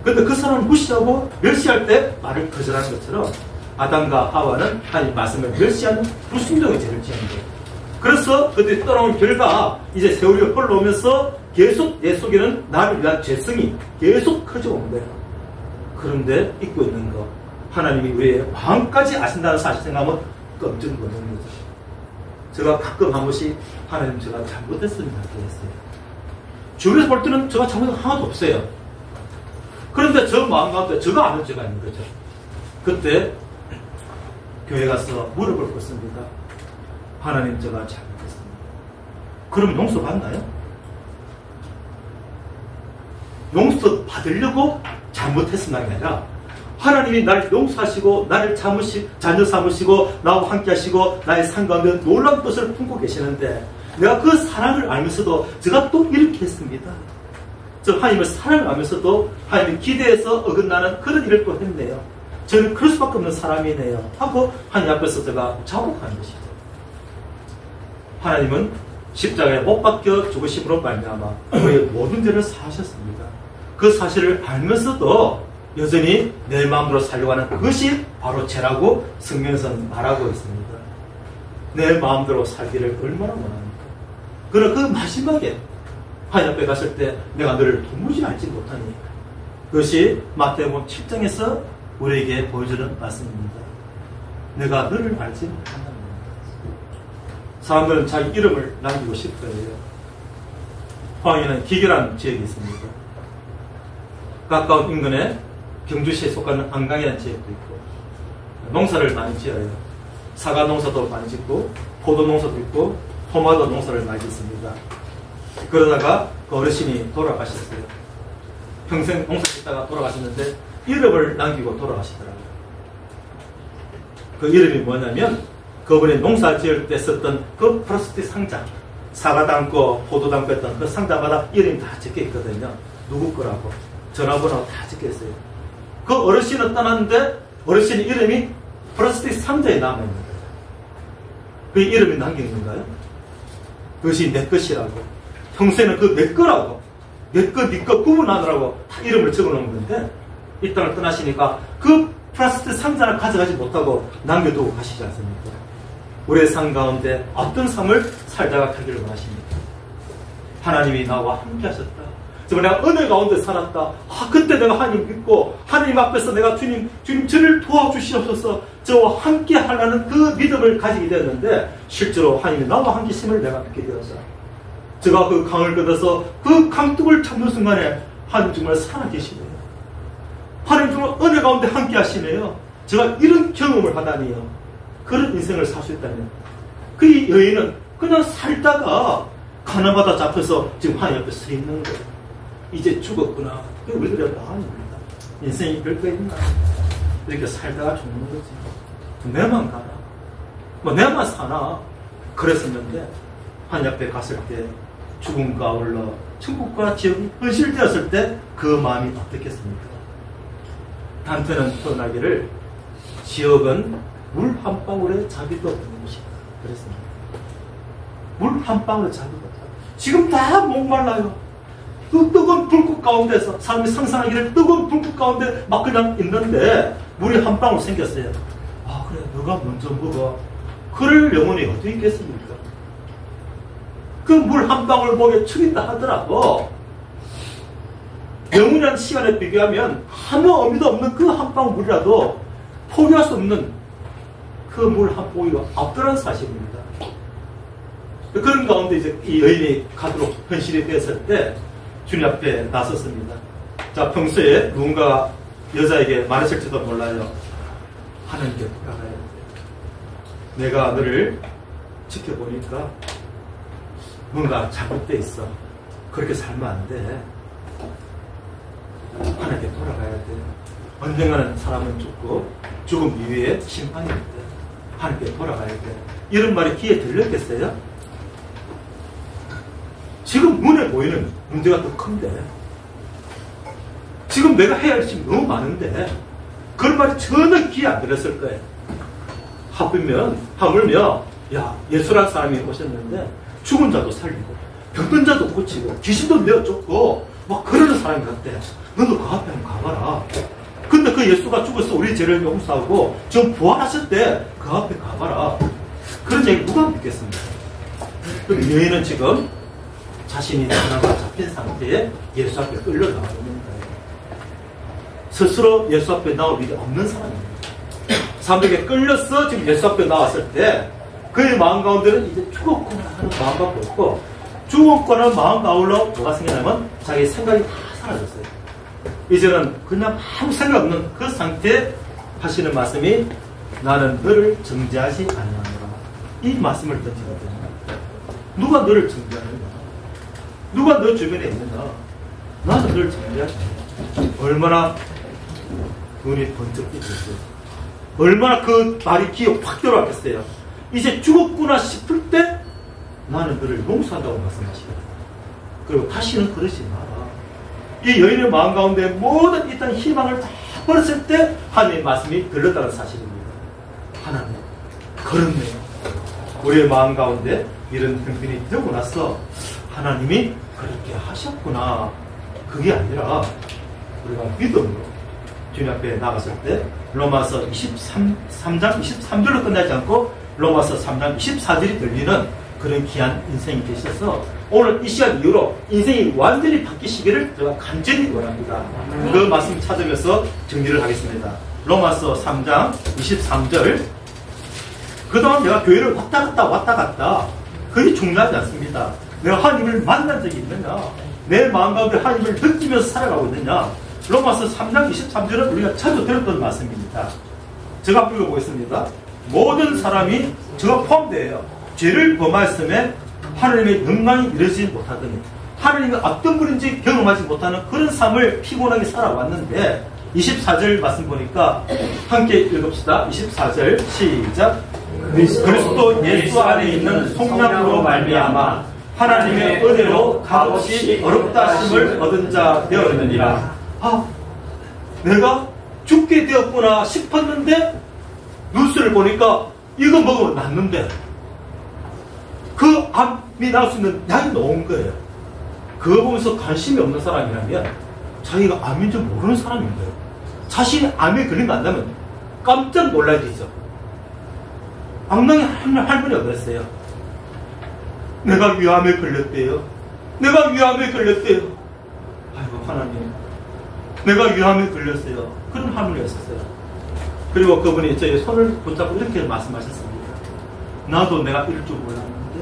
Speaker 1: 그런데 그 사람을 무시하고 멸시할 때 말을 거절하는 것처럼 아담과 하와는 하나님 말씀을 멸시하는 불순종의 죄를 지은 거예요. 그래서 그들이 떠나온 결과 이제 세월이 흘러오면서 계속 내 속에는 나를 위한 죄성이 계속 커져온 거예요. 그런데 잊고 있는 거, 하나님이 우리의 마음까지 아신다는 사실 생각하면 끔찍 거는 거죠. 제가 가끔 한 번씩 하나님 제가 잘못했으면 하겠어요. 주변에서 볼 때는 제가 잘못한 거 하나도 없어요. 그런데 저 마음 가운데 제가 아는 죄가 있는 거죠. 그때 교회 가서 무릎을 꿇습니다. 하나님 제가 잘못했습니다. 그럼 용서 받나요? 용서 받으려고 잘못했으면 아니라 하나님이 나를 용서하시고 나를 자녀 삼으시고 나와 함께 하시고 나의 삶 가운데 놀라운 뜻을 품고 계시는데 내가 그 사랑을 알면서도 제가 또 이렇게 했습니다. 저 하나님을 사랑을 알면서도 하나님의 기대에서 어긋나는 그런 일을 또 했네요. 저는 그럴 수밖에 없는 사람이네요 하고 하나님 앞에서 제가 자복하는 것이죠. 하나님은 십자가에 못 박혀 죽으심으로 말미암아 우리의 모든 죄를 사하셨습니다. 그 사실을 알면서도 여전히 내 마음으로 살려고 하는 그것이 바로 죄라고 성경에서는 말하고 있습니다. 내 마음대로 살기를 얼마나 원합니까? 그러나 그 마지막에 하나님 앞에 갔을 때 내가 너를 도무지 알지 못하니 그것이 마태복음 7장에서 우리에게 보여주는 말씀입니다. 내가 너를 알지 못한다. 사람들은 자기 이름을 남기고 싶어요. 포항에는 기결한 지역이 있습니다. 가까운 인근에 경주시에 속하는 안강이라는 지역도 있고 농사를 많이 지어요. 사과 농사도 많이 짓고 포도 농사도 있고 토마토 농사를 많이 짓습니다. 그러다가 그 어르신이 돌아가셨어요. 평생 농사 짓다가 돌아가셨는데 이름을 남기고 돌아가시더라고요. 그 이름이 뭐냐면 그분이 농사 지을 때 썼던 그 플라스틱 상자, 사과 담고 포도 담고 했던 그 상자마다 이름이 다 적혀 있거든요. 누구 거라고 전화번호 다 적혀 있어요. 그 어르신은 떠났는데 어르신의 이름이 플라스틱 상자에 남아있는 거예요. 그 이름이 남긴 건가요? 그것이 내 것이라고. 평소에는 그 내 거라고. 내 거, 네 거 구분하느라고 다 이름을 적어놓은 건데 이 땅을 떠나시니까 그 플라스틱 상자를 가져가지 못하고 남겨두고 가시지 않습니까? 우리의 삶 가운데 어떤 삶을 살다가 가기를 원하십니까? 하나님이 나와 함께 하셨다. 정말 내가 은혜 가운데 살았다. 그때 내가 하나님 믿고 하나님 앞에서 내가 주님 저를 도와주시옵소서 저와 함께 하려는 그 믿음을 가지게 되었는데 실제로 하나님이 나와 함께 심을 내가 믿게 되었어요. 제가 그 강을 걷어서 그 강둑을 잡는 순간에 하나님 정말 살아계시네요. 하나님 정말 은혜 가운데 함께 하시네요. 제가 이런 경험을 하다니요. 그런 인생을 살 수 있다면 그 여인은 그냥 살다가 가나마다 잡혀서 지금 하나님 앞에 서 있는 거예요. 이제 죽었구나. 그게 우리들의 마음입니다. 인생이 별거 있나? 이렇게 살다가 죽는 거지. 내만 가나? 내만 사나? 그랬었는데 하나님 앞에 갔을 때 죽음과 아울러 천국과 지옥이 현실되었을 때 그 마음이 어떻겠습니까? 단테는 표현하기를 지옥은 물 한 방울에 자비도 없는 것이다. 그랬습니다. 물 한 방울에 자비도 없다. 지금 다 목말라요. 그 뜨거운 불꽃 가운데서 사람이 상상하기를 뜨거운 불꽃 가운데 막 그냥 있는데 물이 한 방울 생겼어요. 그래 너가 먼저 먹어. 그럴 영혼이 어디 있겠습니까? 그 물 한 방울 목에 축인다 하더라도 영원한 시간에 비교하면 아무 의미도 없는 그 한 방울 물이라도 포기할 수 없는 그 물 한 방울이 없더라는 사실입니다. 그런 가운데 이제 이 여인이 가도록 현실이 되었을 때 주님 앞에 나섰습니다. 자, 평소에 누군가 여자에게 말했을지도 몰라요. 하나님께 돌아가야 돼. 내가 너를 지켜보니까 뭔가 잘못돼 있어. 그렇게 살면 안 돼. 하나님께 돌아가야 돼. 언젠가는 사람은 죽고 죽음 이후에 심판이 있대. 하나님께 돌아가야 돼. 이런 말이 귀에 들렸겠어요? 눈에 보이는 문제가 더 큰데, 지금 내가 해야 할 일이 너무 많은데 그런 말이 전혀 귀에 안 들었을 거예요. 하물며 야, 예수라는 사람이 오셨는데 죽은 자도 살리고 병든 자도 고치고 귀신도 내어쫓고 막 그러는 사람이 같대. 너도 그 앞에 한번 가봐라. 근데 그 예수가 죽어서 우리 죄를 용서하고 지금 부활하실 때 그 앞에 가봐라. 그런 얘기 누가 믿겠습니까? 그럼 여인은 지금 자신이 하나가 잡힌 상태에 예수 앞에 끌려 나오는 거예요. 스스로 예수 앞에 나올 일이 없는 사람입니다. 사람들에게 끌려서 지금 예수 앞에 나왔을 때 그의 마음 가운데는 이제 죽었구나 하는 마음밖에 없고, 죽었구나 마음 가운데로 뭐가 생기냐면 자기 생각이 다 사라졌어요. 이제는 그냥 아무 생각 없는 그 상태에 하시는 말씀이 나는 너를 정죄하지 아니하노라. 이 말씀을 던지거든요. 누가 너를 정죄하느냐? 누가 너 주변에 있느냐? 나는 너를 정죄하지 않는다. 얼마나 눈이 번쩍 뜨겠어요. 얼마나 그 말이 귀에 확 들어왔겠어요. 이제 죽었구나 싶을 때 나는 너를 용서한다고 말씀하시거든요. 그리고 다시는 그러지 마라. 이 여인의 마음 가운데 모든 일단 희망을 다 버렸을 때 하나님의 말씀이 들렸다는 사실입니다. 하나님, 그렇네요. 우리의 마음 가운데 이런 형편이 되고 나서 하나님이 그렇게 하셨구나. 그게 아니라 우리가 믿음으로 주님 앞에 나갔을 때 로마서 3장 23절로 끝나지 않고 로마서 3장 24절이 들리는 그런 귀한 인생이 되셔서 오늘 이 시간 이후로 인생이 완전히 바뀌시기를 제가 간절히 원합니다. 그 말씀 찾으면서 정리를 하겠습니다. 로마서 3장 23절. 그동안 내가 교회를 왔다 갔다 그게 중요하지 않습니다. 내가 하나님을 만난 적이 있느냐, 내 마음 가운데 하나님을 느끼면서 살아가고 있느냐. 로마서 3장 23절은 우리가 자주 들었던 말씀입니다. 제가 읽어보겠습니다. 모든 사람이 저와 포함되어요. 죄를 범하였음에 하나님의 영광이 이르지 못하더니, 하나님이 어떤 분인지 경험하지 못하는 그런 삶을 피곤하게 살아왔는데, 24절 말씀 보니까 함께 읽읍시다. 24절 시작. 그리스도 예수 안에 있는 속량으로 말미암아 하나님의 은혜로 값없이 어렵다 하심을 얻은 자 되었느니라. 아, 내가 죽게 되었구나 싶었는데 뉴스를 보니까 이거 먹으면 낫는데, 그 암이 나올 수 있는 약이 나온 거예요. 그거 보면서 관심이 없는 사람이라면 자기가 암인 줄 모르는 사람인 거예요. 자신이 암에 걸린 거 안다면 깜짝 놀라야 되죠. 악랑이 할머니가 그랬어요. 내가 위암에 걸렸대요. 내가 위암에 걸렸대요. 아이고 하나님, 내가 위암에 걸렸어요. 그런 할머니였었어요. 그리고 그분이 저의 손을 붙잡고 이렇게 말씀하셨습니다. 나도 내가 이럴 줄 몰랐는데,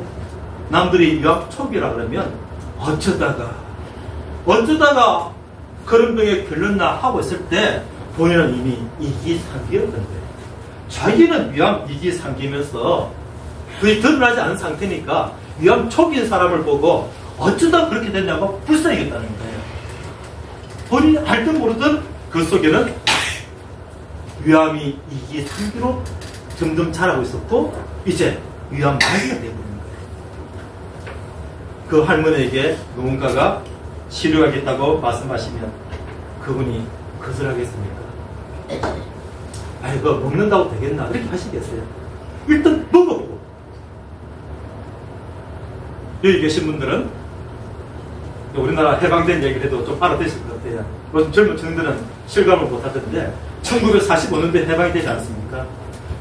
Speaker 1: 남들이 위암 초기라 그러면 어쩌다가 그런 병에 걸렸나 하고 있을 때 본인은 이미 이기상기였던데, 자기는 위암 이기상기면서 그게 드러나지 않은 상태니까 위암 초기인 사람을 보고 어쩌다 그렇게 됐냐고 불쌍하겠다는 거예요. 본인이 알든 모르든 그 속에는 위암이 이기상기로 점점 자라고 있었고 이제 위암 말기가 되어버린 거예요. 그 할머니에게 누군가가 치료하겠다고 말씀하시면 그분이 거절하겠습니까? 아이고 먹는다고 되겠나 그렇게 하시겠어요? 일단 먹어보고. 여기 계신 분들은 우리나라 해방된 얘기를 해도 좀 알아듣실 것 같아요. 뭐 젊은 청년들은 실감을 못하던데 1945년도에 해방이 되지 않습니까?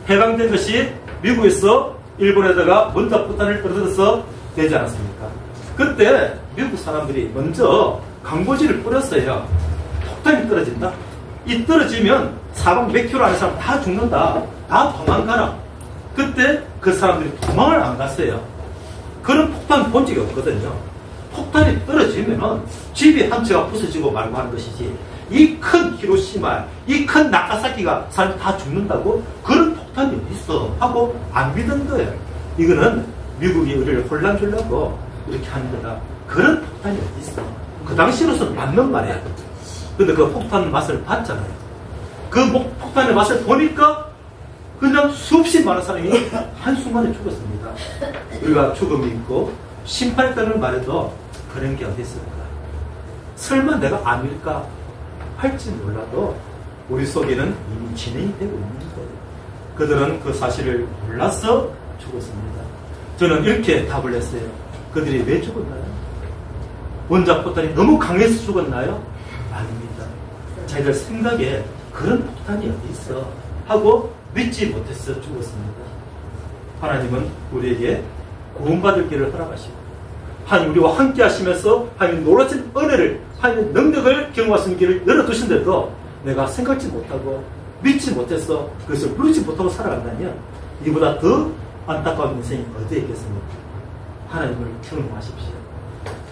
Speaker 1: 해방된 것이 미국에서 일본에다가 먼저 포탄을 떨어져서 되지 않았습니까? 그때 미국 사람들이 먼저 강보지를 뿌렸어요. 폭탄이 떨어진다. 이 떨어지면 사방 몇 킬로 안에 사람 다 죽는다. 다 도망가라. 그때 그 사람들이 도망을 안 갔어요. 그런 폭탄 본 적이 없거든요. 폭탄이 떨어지면은 집이 한 채가 부서지고 말고 하는 것이지, 이 큰 히로시마, 이 큰 나가사키가 사람이 다 죽는다고 그런 폭탄이 어디 있어 하고 안 믿은 거예요. 이거는 미국이 우리를 혼란 주려고 이렇게 하는 거다. 그런 폭탄이 어디 있어. 그 당시로서는 맞는 말이에요. 근데 그 폭탄 맛을 봤잖아요. 그 폭탄의 맛을 보니까 그냥 수없이 많은 사람이 한순간에 죽었습니다. 우리가 죽음이 있고 심판이 있다는 말에도 그런 게 어디 있을까? 설마 내가 아닐까 할지 몰라도 우리 속에는 이미 진행이 되고 있는 거예요. 그들은 그 사실을 몰라서 죽었습니다. 저는 이렇게 답을 했어요. 그들이 왜 죽었나요? 원자 폭탄이 너무 강해서 죽었나요? 아닙니다. 자기들 생각에 그런 폭탄이 어디 있어 하고 믿지 못해서 죽었습니다. 하나님은 우리에게 구원받을 길을 허락하시고 하나님 우리와 함께 하시면서 하나님 놀라신 은혜를 하나님 능력을 경험할 수 있는 길을 열어두신데도 내가 생각지 못하고 믿지 못해서 그것을 누리지 못하고 살아간다면 이보다 더 안타까운 인생이 어디에 있겠습니까? 하나님을 경험하십시오.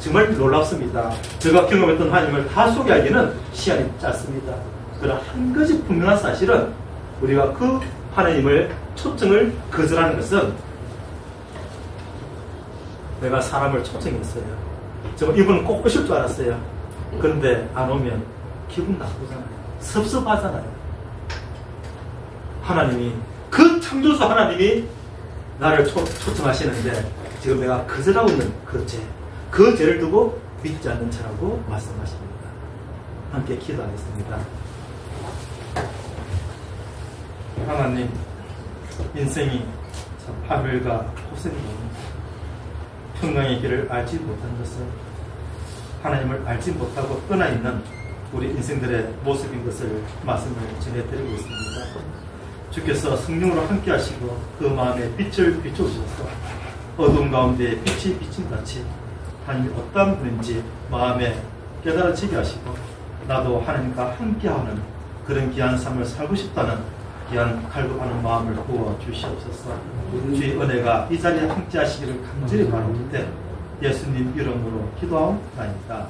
Speaker 1: 정말 놀랍습니다. 제가 경험했던 하나님을 다 소개하기는 시간이 짧습니다. 그러나 한 가지 분명한 사실은 우리가 그 하나님을 초청을 거절하는 것은 내가 사람을 초청했어요. 정말 이분은 꼭 오실 줄 알았어요. 그런데 안 오면 기분 나쁘잖아요. 섭섭하잖아요. 하나님이 그 창조주 하나님이 나를 초청하시는데 지금 내가 거절하고 있는 그 죄를 두고 믿지 않는 자라고 말씀하십니다. 함께 기도하겠습니다. 하나님, 인생이 참 파멸과 고생입니다. 평강의 길을 알지 못한 것은 하나님을 알지 못하고 떠나 있는 우리 인생들의 모습인 것을 말씀을 전해드리고 있습니다. 주께서 성령으로 함께 하시고 그 마음에 빛을 비춰주셔서 어두운 가운데 빛이 비친 같이 하나님이 어떤 분인지 마음에 깨달아지게 하시고 나도 하나님과 함께하는 그런 귀한 삶을 살고 싶다는 귀한 갈급하는 마음을 부어 주시옵소서. 주의 은혜가 이 자리에 함께 하시기를 간절히 바라옵니다. 예수님 이름으로 기도하옵나이다.